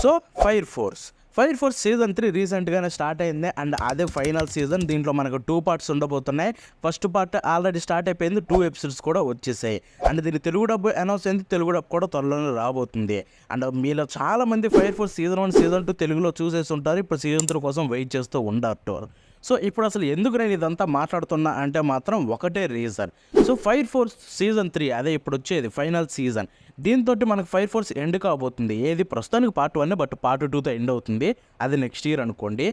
So fire force season 3 రీసెంట్గానే start అయింది and అదే ఫైనల్ సీజన్. దీంట్లో మనకు 2 పార్ట్స్ ఉండబోతున్నాయి. ఫస్ట్ పార్ట్ ఆల్రెడీ స్టార్ట్ అయిపోయింది, 2 ఎపిసోడ్స్ కూడా వచ్చేసాయి. అండ్ దీని తెలుగు డబ్బు అనౌన్స్ అయింది, తెలుగు డబ్బు కూడా త్వరలోనే రాబోతుంది. అండ్ మీలో చాలామంది ఫైర్ ఫోర్స్ సీజన్ 1 సీజన్ 2 తెలుగులో చూసేసి ఉంటారు, ఇప్పుడు సీజన్ 3 కోసం వెయిట్ చేస్తూ ఉంటారు. సో ఇప్పుడు అసలు ఎందుకు నేను ఇదంతా మాట్లాడుతున్నా అంటే మాత్రం ఒకటే reason. So fire force season 3 అదే ఇప్పుడు వచ్చేది ఫైనల్ సీజన్. దీంతో మనకు ఫైర్ ఫోర్స్ ఎండ్ కాబోతుంది. ఏది ప్రస్తుతానికి పార్ట్ 1 బట్ పార్ట్ 2తో ఎండ్ అవుతుంది. అది నెక్స్ట్ ఇయర్ అనుకోండి.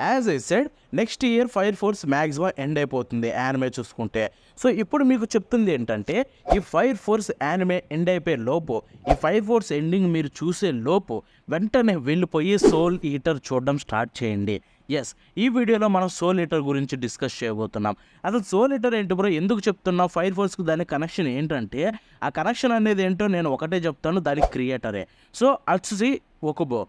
As I said next year fire force maximum end అయిపోతుంది యానిమే చూసుకుంటే. సో ఇప్పుడు మీకు చెప్తుంది ఏంటంటే ఈ ఫైర్ ఫోర్స్ యానిమే ఎండ్ అయిపోయే లోపు, ఈ ఫైర్ ఫోర్స్ ఎండింగ్ మీరు చూసే లోపు వెంటనే వెళ్ళిపోయి సోల్ ఈటర్ చూడడం స్టార్ట్ చేయండి. ఎస్, ఈ వీడియోలో మనం సోల్ ఈటర్ గురించి డిస్కస్ చేయబోతున్నాం. అసలు సోల్ ఈటర్ ఏంటి బ్రో, ఎందుకు చెప్తున్నా, ఫైర్ ఫోర్స్కి దాని కనెక్షన్ ఏంటంటే ఆ కనెక్షన్ అనేది ఏంటో నేను ఒకటే చెప్తాను, దానికి క్రియేటరే. సో అచ్చి ఒకబో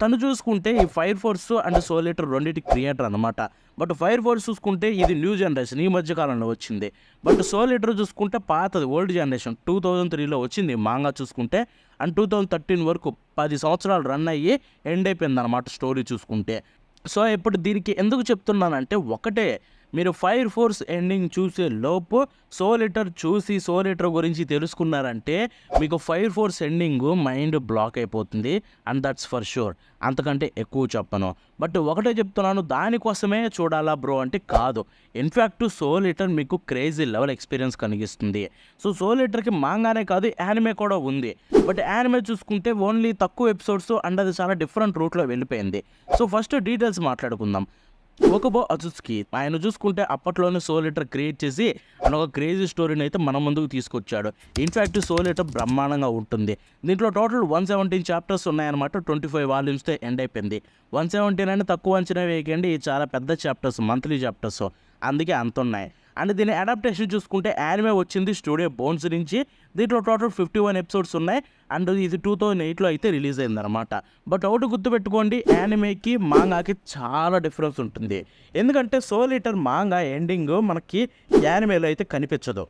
తను చూసుకుంటే ఈ fire force and soul eater రెండింటి క్రియేటర్ అనమాట. బట్ ఫైర్ ఫోర్స్ చూసుకుంటే ఇది న్యూ జనరేషన్, ఈ మధ్యకాలంలో వచ్చింది. బట్ సోల్ ఈటర్ చూసుకుంటే పాతది, ఓల్డ్ జనరేషన్, 2003లో వచ్చింది మాంగా చూసుకుంటే. అండ్ 2013 వరకు 10 సంవత్సరాలు రన్ అయ్యి ఎండ్ అయిపోయింది అనమాట స్టోరీ చూసుకుంటే. సో ఇప్పుడు దీనికి ఎందుకు చెప్తున్నానంటే ఒకటే, మీరు ఫైర్ ఫోర్స్ ఎండింగ్ చూసే లోపు సోల్ ఈటర్ చూసి సోల్ ఈటర్ గురించి తెలుసుకున్నారంటే మీకు fire force ending mind block అయిపోతుంది. అండ్ దట్స్ ఫర్ షూర్, అంతకంటే ఎక్కువ చెప్పను. బట్ ఒకటే చెప్తున్నాను, దానికోసమే చూడాలా బ్రో అంటే కాదు. ఇన్ఫ్యాక్ట్ సోల్ ఈటర్ మీకు క్రేజీ లెవెల్ ఎక్స్పీరియన్స్ కలిగిస్తుంది. సో సోల్ ఈటర్కి మాంగానే కాదు యానిమే కూడా ఉంది. బట్ యానిమే చూసుకుంటే ఓన్లీ తక్కువ ఎపిసోడ్స్ అండ్ అది చాలా డిఫరెంట్ రూట్లో వెళ్ళిపోయింది. సో ఫస్ట్ డీటెయిల్స్ మాట్లాడుకుందాం. ఒకబో అజుస్కి ఆయన చూసుకుంటే అప్పట్లోనే సోల్ ఈటర్ క్రియేట్ చేసి ఆయన ఒక క్రేజీ స్టోరీని అయితే మన ముందుకు తీసుకొచ్చాడు. ఇన్ఫ్యాక్ట్ సోల్ ఈటర్ బ్రహ్మాండంగా ఉంటుంది. దీంట్లో టోటల్ 117 చాప్టర్స్ ఉన్నాయన్నమాట. 25 వాల్యూమ్స్తో ఎండ్ అయిపోయింది. 117 అని తక్కువ అంచనా వేయకండి, ఇది చాలా పెద్ద చాప్టర్స్, మంత్లీ చాప్టర్స్, అందుకే అంత ఉన్నాయి. అండ్ దీని అడాప్టేషన్ చూసుకుంటే యానిమే వచ్చింది స్టూడియో బోన్స్ నుంచి. దీంట్లో టోటల్ 51 ఎపిసోడ్స్ ఉన్నాయి. అండ్ ఇది 2008లో అయితే రిలీజ్ అయిందనమాట. బట్ ఒకటి గుర్తుపెట్టుకోండి, యానిమేకి మాంగాకి చాలా డిఫరెన్స్ ఉంటుంది. ఎందుకంటే సోల్ ఈటర్ మాంగా ఎండింగ్ మనకి యానిమేలో అయితే కనిపించదు.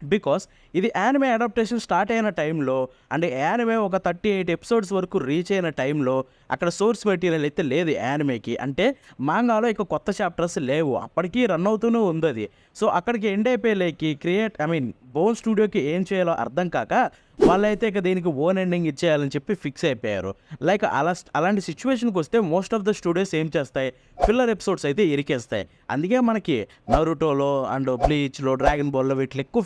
బికాస్ ఇది యానిమే అడాప్టేషన్ స్టార్ట్ అయిన టైంలో అండ్ యానిమే ఒక 38 ఎపిసోడ్స్ వరకు రీచ్ అయిన టైంలో అక్కడ సోర్స్ మెటీరియల్ అయితే లేదు యానిమేకి. అంటే మాంగాలో ఇక కొత్త చాప్టర్స్ లేవు, అప్పటికి రన్ అవుతూనే ఉంది అది. సో అక్కడికి ఎండ్ అయిపోయేలేకి బోన్ స్టూడియోకి ఏం చేయాలో అర్థం కాక వాళ్ళైతే ఇక దీనికి ఓన్ ఎండింగ్ ఇచ్చేయాలని చెప్పి ఫిక్స్ అయిపోయారు. లైక్ అలాంటి సిచ్యువేషన్కి వస్తే మోస్ట్ ఆఫ్ ద స్టూడియోస్ ఏం చేస్తాయి, ఫిల్లర్ ఎపిసోడ్స్ అయితే ఇరికేస్తాయి. అందుకే మనకి నరుటోలో అండ్ బ్లీచ్లో, డ్రాగన్ బాల్లో వీటిలో ఎక్కువ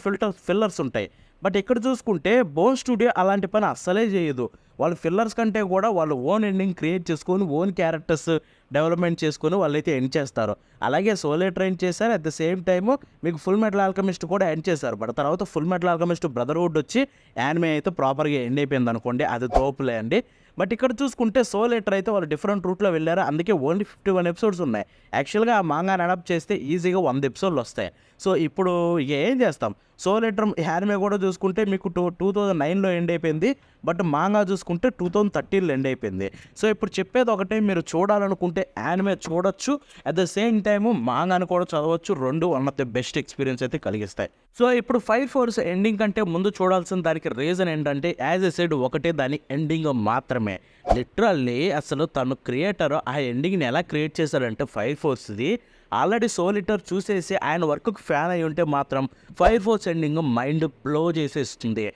ఫిల్లర్స్ ఉంటాయి. బట్ ఇక్కడ చూసుకుంటే బోన్ స్టూడియో అలాంటి పని అస్సలే చేయదు. వాళ్ళు ఫిల్లర్స్ కంటే కూడా వాళ్ళు ఓన్ ఎండింగ్ క్రియేట్ చేసుకొని ఓన్ క్యారెక్టర్స్ డెవలప్మెంట్ చేసుకొని వాళ్ళైతే ఎండ్ చేస్తారు. అలాగే సోల్ ఈటర్ ఎండ్ చేశారు, అట్ ద సేమ్ టైము మీకు ఫుల్ మెటల్ ఆల్కెమిస్ట్ కూడా ఎండ్ చేశారు. బట్ తర్వాత ఫుల్ మెటల్ ఆల్కెమిస్ట్ బ్రదర్హుడ్ వచ్చి యానిమే అయితే ప్రాపర్గా ఎండ్ అయిపోయింది అనుకోండి, అది తోపులే అండి. బట్ ఇక్కడ చూసుకుంటే సోల్ ఈటర్ అయితే వాళ్ళు డిఫరెంట్ రూట్లో వెళ్ళారు, అందుకే ఓన్లీ 51 ఎపిసోడ్స్ ఉన్నాయి. యాక్చువల్గా ఆ మాంగాని అడాప్ట్ చేస్తే ఈజీగా 100 ఎపిసోడ్లు వస్తాయి. సో ఇప్పుడు ఇక ఏం చేస్తాం, సోల్ ఈటర్ యానిమే కూడా చూసుకుంటే మీకు 2009లో ఎండ్ అయిపోయింది. బట్ మాంగా చూసుకుంటే 2013లో ఎండ్ అయిపోయింది. సో ఇప్పుడు చెప్పేది ఒకటే, మీరు చూడాలనుకుంటే యానిమే చూడొచ్చు, అట్ ద సేమ్ టైము మాంగాని కూడా చదవచ్చు. రెండు one of the best experience అయితే కలిగిస్తాయి. సో ఇప్పుడు ఫైర్ ఫోర్స్ ఎండింగ్ కంటే ముందు చూడాల్సిన దానికి రీజన్ ఏంటంటే యాజ్ ఎ సైడ్ ఒకటే, దాని ఎండింగ్ మాత్రమే. లిటరల్లీ అసలు తను క్రియేటర్ ఆ ఎండింగ్ని ఎలా క్రియేట్ చేశాడంటే ఫైర్ ఫోర్స్ది ఆల్రెడీ సోల్ ఈటర్ చూసేసి ఆయన వర్క్కి ఫ్యాన్ అయి ఉంటే మాత్రం fire force ending mind blow చేసేస్తుంది.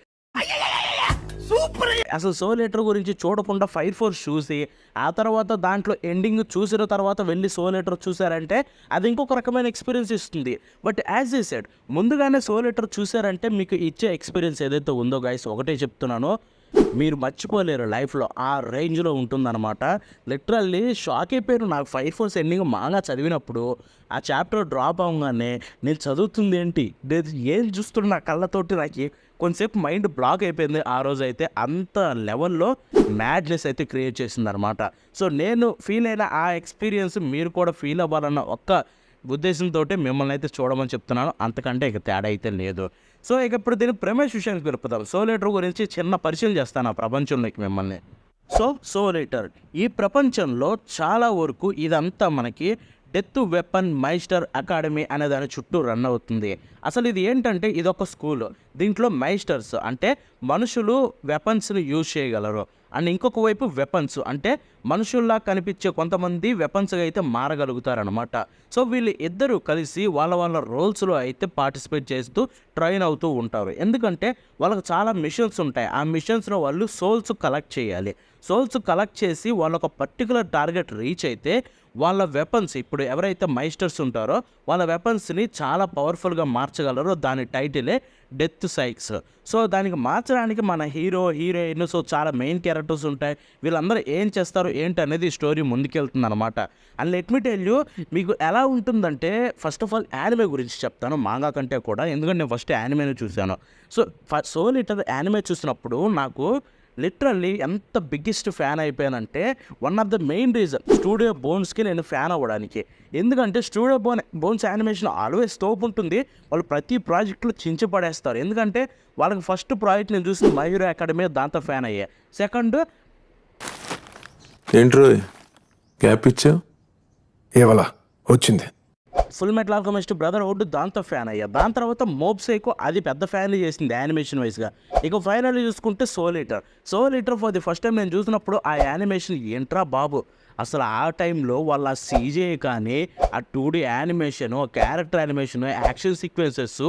అసలు సోల్ ఈటర్ గురించి చూడకుండా ఫైర్ ఫోర్స్ చూసి ఆ తర్వాత దాంట్లో ఎండింగ్ చూసిన తర్వాత వెళ్ళి సోల్ ఈటర్ చూసారంటే అది ఇంకొక రకమైన ఎక్స్పీరియన్స్ ఇస్తుంది. బట్ యాజ్ ఏ సెడ్ ముందుగానే సోల్ ఈటర్ చూసారంటే మీకు ఇచ్చే ఎక్స్పీరియన్స్ ఏదైతే ఉందో గైస్, ఒకటే చెప్తున్నాను, మీరు మర్చిపోలేరు లైఫ్లో, ఆ రేంజ్లో ఉంటుందన్నమాట. లిటరల్లీ షాక్ అయిపోయారు. నాకు ఫైర్ ఫోర్స్ ఎండింగ్ మాగా చదివినప్పుడు ఆ చాప్టర్ డ్రాప్ అవ్వగానే నేను చదువుతుంది ఏంటి, ఏం చూస్తున్నా కళ్ళతోటి నాకు కొంతసేపు మైండ్ బ్లాక్ అయిపోయింది. ఆ రోజు అయితే అంత లెవెల్లో మ్యాడ్నెస్ అయితే క్రియేట్ చేసింది అనమాట. సో నేను ఫీల్ అయిన ఆ ఎక్స్పీరియన్స్ మీరు కూడా ఫీల్ అవ్వాలన్న ఒక్క ఉద్దేశంతో మిమ్మల్ని అయితే చూడమని చెప్తున్నాను, అంతకంటే ఇక తేడా అయితే లేదు. సో ఇక ఇప్పుడు దీని ప్రెమిస్ విషయానికి వెళ్ళిపోతాం. సోల్ ఈటర్ గురించి చిన్న పరిచయం చేస్తాను ఆ ప్రపంచంలోకి మిమ్మల్ని. సోల్ ఈటర్ ఈ ప్రపంచంలో చాలా వరకు ఇదంతా మనకి డెత్ వెపన్ మైస్టర్ అకాడమీ అనే దాని చుట్టూ రన్ అవుతుంది. అసలు ఇది ఏంటంటే ఇదొక స్కూల్. దీంట్లో మైస్టర్స్ అంటే మనుషులు వెపన్స్ని యూజ్ చేయగలరు. అండ్ ఇంకొక వైపు వెపన్స్, అంటే మనుషుల్లా కనిపించే కొంతమంది వెపన్స్గా అయితే మారగలుగుతారనమాట. సో వీళ్ళు ఇద్దరు కలిసి వాళ్ళ వాళ్ళ రోల్స్లో అయితే పార్టిసిపేట్ చేస్తూ ట్రైన్ అవుతూ ఉంటారు. ఎందుకంటే వాళ్ళకి చాలా మిషన్స్ ఉంటాయి. ఆ మిషన్స్లో వాళ్ళు సోల్స్ కలెక్ట్ చేయాలి. సోల్స్ కలెక్ట్ చేసి వాళ్ళ ఒక పర్టికులర్ టార్గెట్ రీచ్ అయితే వాళ్ళ వెపన్స్, ఇప్పుడు ఎవరైతే మైస్టర్స్ ఉంటారో వాళ్ళ వెపన్స్ని చాలా పవర్ఫుల్గా మార్చగలరో దాని టైటిలే డెత్ సైక్స్. సో దానికి మార్చడానికి మన హీరో, హీరోయిన్, సో చాలా మెయిన్ క్యారెక్టర్స్ ఉంటాయి. వీళ్ళందరూ ఏం చేస్తారు ఏంటి అనేది స్టోరీ ముందుకెళ్తుంది అనమాట. And let me tell you, మీకు ఎలా ఉంటుందంటే ఫస్ట్ ఆఫ్ ఆల్ యానిమే గురించి చెప్తాను మాంగా కంటే కూడా, ఎందుకంటే నేను ఫస్ట్ యానిమేని చూశాను. సో సోల్ ఈటర్ యానిమే చూసినప్పుడు నాకు లిటరల్లీ ఎంత బిగ్గెస్ట్ ఫ్యాన్ అయిపోయానంటే, one of the main reason studio బోన్స్కి నేను ఫ్యాన్ అవ్వడానికి. ఎందుకంటే స్టూడియో బోన్స్ యానిమేషన్ ఆల్వేస్ తోపు ఉంటుంది. వాళ్ళు ప్రతి ప్రాజెక్టులో చించి పడేస్తారు. ఎందుకంటే వాళ్ళకి ఫస్ట్ ప్రాజెక్ట్ నేను చూసిన మై హీరో అకాడమీ, దాంతో ఫ్యాన్ అయ్యా. సెకండ్ ఏంట్రో గ్యాప్ ఇచ్చా ఏవలా వచ్చింది. ఫుల్ మెటల్ ఆల్కెమిస్ట్ బ్రదర్హుడ్, దాంతో ఫ్యాన్ అయ్యా. దాని తర్వాత మోబ్ సైకో, అది పెద్ద ఫ్యాన్ చేసింది యానిమేషన్ వైజ్గా. ఇక ఫైనల్లీ చూసుకుంటే soul eater for the first time నేను చూసినప్పుడు ఆ యానిమేషన్ ఏంట్రా బాబు, అసలు ఆ టైంలో వాళ్ళ సీజే కానీ, ఆ 2D animation, character animation, action sequences,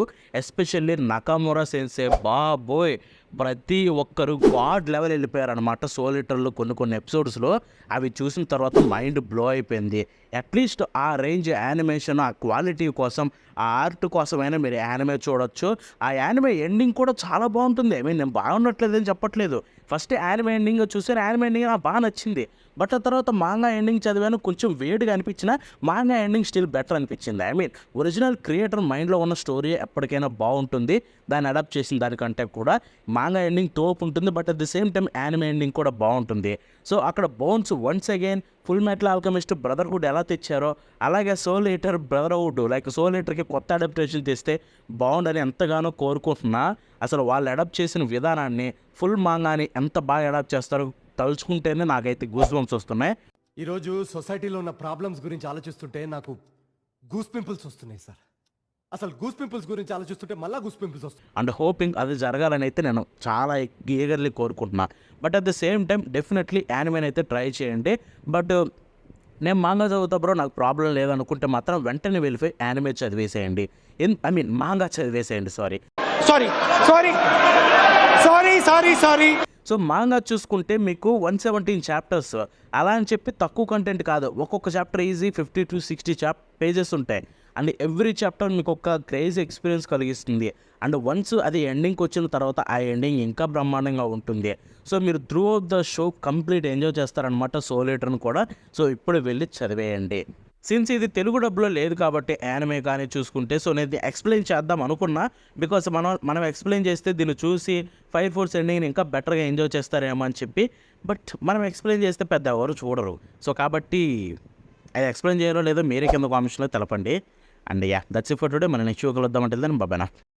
especially Nakamura sensei, బాబోయ్ ప్రతి ఒక్కరు గాడ్ లెవెల్ వెళ్ళిపోయారనమాట సోల్ ఈటర్లో కొన్ని ఎపిసోడ్స్లో. అవి చూసిన తర్వాత మైండ్ బ్లో అయిపోయింది. అట్లీస్ట్ ఆ రేంజ్ యానిమేషన్, ఆ క్వాలిటీ కోసం, ఆ ఆర్ట్ కోసమైనా మీరు యానిమే చూడొచ్చు. ఆ యానిమే ఎండింగ్ కూడా చాలా బాగుంటుంది. ఐ మీన్ నేను బాగున్నట్లేదని చెప్పట్లేదు. ఫస్ట్ యానిమే ఎండింగ్ చూసాను, యానిమే ఎండింగ్ నాకు బాగా నచ్చింది. బట్ ఆ తర్వాత మాంగా ఎండింగ్ చదివాను, కొంచెం వేడిగా అనిపించిన మాంగా ఎండింగ్ స్టిల్ బెటర్ అనిపించింది. ఐ మీన్ ఒరిజినల్ క్రియేటర్ మైండ్లో ఉన్న స్టోరీ ఎప్పటికైనా బాగుంటుంది, దాన్ని అడాప్ట్ చేసిన దానికంటే కూడా మాంగా ఎండింగ్ తోపు ఉంటుంది. But at the same time anime ending కూడా బాగుంటుంది. సో అక్కడ Bones once again Fullmetal Alchemist Brotherhood ఎలా తెచ్చారో, అలాగే Soul Eater Brotherhood, like Soul ఈటర్కి కొత్త అడాప్టేషన్ తెస్తే బాగుండని ఎంతగానో కోరుకుంటున్నా. అసలు వాళ్ళు అడాప్ట్ చేసిన విధానాన్ని, ఫుల్ మాంగాని ఎంత బాగా అడాప్ట్ చేస్తారో తలుచుకుంటేనే నాకైతే గూస్ బంప్స్ వస్తున్నాయి. ఈరోజు సొసైటీలో ఉన్న ప్రాబ్లమ్స్ గురించి ఆలోచిస్తుంటే నాకు గూస్ పింపుల్స్ వస్తున్నాయి సార్. అసలు గూస్ పింపుల్స్ గురించి ఆలోచిస్తుంటే మళ్ళీ గూస్ పింపుల్స్ వస్తున్నాయి. అండ్ హోపింగ్ అది జరగాలని అయితే నేను చాలా ఈగర్లీ కోరుకుంటున్నా. But at the same time definitely యానిమేని అయితే ట్రై చేయండి. బట్ నేను మాంగా చదువుతా బ్రో, నాకు ప్రాబ్లం లేదనుకుంటే మాత్రం వెంటనే వెళ్ళిపోయి యానిమే చదివేసేయండి. ఐ మీన్ మాంగా చదివేసేయండి. సారీ. సో మాంగా చూసుకుంటే మీకు 117 చాప్టర్స్, అలా అని చెప్పి తక్కువ కంటెంట్ కాదు. ఒక్కొక్క చాప్టర్ ఈజీ 50 to 60 పేజెస్ ఉంటాయి. అండ్ ఎవ్రీ చాప్టర్ మీకు ఒక క్రేజీ ఎక్స్పీరియన్స్ కలిగిస్తుంది. అండ్ వన్స్ అది ఎండింగ్కి వచ్చిన తర్వాత ఆ ఎండింగ్ ఇంకా బ్రహ్మాండంగా ఉంటుంది. సో మీరు through out the show complete enjoy చేస్తారనమాట సోల్ ఈటర్ని కూడా. సో ఇప్పుడు వెళ్ళి చదివేయండి. సిన్స్ ఇది తెలుగు డబ్బులో లేదు కాబట్టి యానిమే కానీ చూసుకుంటే, సో నేను ఎక్స్ప్లెయిన్ చేద్దాం అనుకున్నా. బికాస్ మనం ఎక్స్ప్లెయిన్ చేస్తే దీన్ని చూసి ఫైర్ ఫోర్స్ ఎండింగ్ని ఇంకా బెటర్గా ఎంజాయ్ చేస్తారేమో అని చెప్పి. బట్ మనం ఎక్స్ప్లెయిన్ చేస్తే పెద్ద ఎవరు చూడరు. సో కాబట్టి అది ఎక్స్ప్లెయిన్ చేయరో లేదో మీరే కింద కామెంట్స్లో తెలపండి. And yeah, that's it for today. మన నెక్స్ట్ షో కలుద్దామంటే బాబానా.